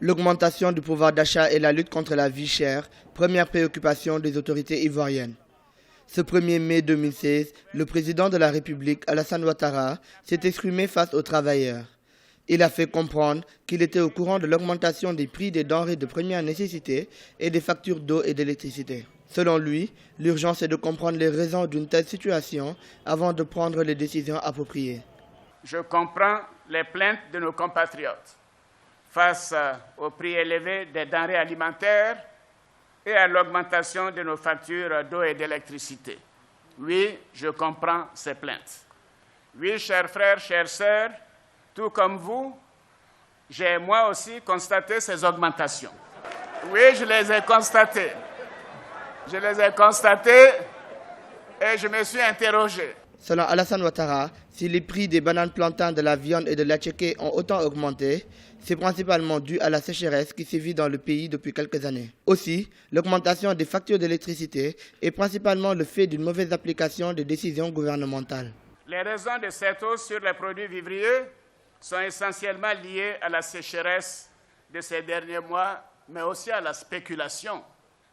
L'augmentation du pouvoir d'achat et la lutte contre la vie chère, première préoccupation des autorités ivoiriennes. Ce 1er mai 2016, le président de la République, Alassane Ouattara, s'est exprimé face aux travailleurs. Il a fait comprendre qu'il était au courant de l'augmentation des prix des denrées de première nécessité et des factures d'eau et d'électricité. Selon lui, l'urgence est de comprendre les raisons d'une telle situation avant de prendre les décisions appropriées. Je comprends les plaintes de nos compatriotes face aux prix élevés des denrées alimentaires et à l'augmentation de nos factures d'eau et d'électricité. Oui, je comprends ces plaintes. Oui, chers frères, chères sœurs, tout comme vous, j'ai moi aussi constaté ces augmentations. Oui, je les ai constatées. Je les ai constatées et je me suis interrogé. Selon Alassane Ouattara, si les prix des bananes plantains, de la viande et de l'attiéké ont autant augmenté, c'est principalement dû à la sécheresse qui sévit dans le pays depuis quelques années. Aussi, l'augmentation des factures d'électricité est principalement le fait d'une mauvaise application des décisions gouvernementales. Les raisons de cette hausse sur les produits vivriers sont essentiellement liées à la sécheresse de ces derniers mois, mais aussi à la spéculation.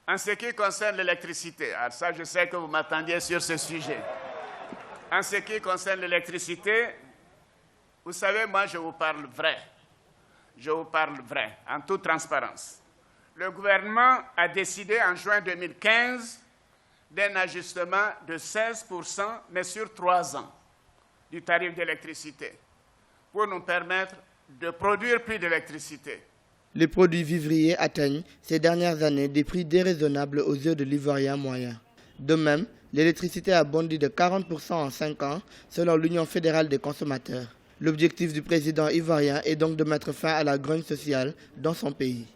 En ce qui concerne l'électricité, alors ça je sais que vous m'attendiez sur ce sujet. En ce qui concerne l'électricité, vous savez, moi je vous parle vrai. Je vous parle vrai, en toute transparence. Le gouvernement a décidé en juin 2015 d'un ajustement de 16%, mais sur 3 ans, du tarif d'électricité, pour nous permettre de produire plus d'électricité. Les produits vivriers atteignent ces dernières années des prix déraisonnables aux yeux de l'Ivoirien moyen. De même, l'électricité a bondi de 40% en 5 ans, selon l'Union fédérale des consommateurs. L'objectif du président ivoirien est donc de mettre fin à la grogne sociale dans son pays.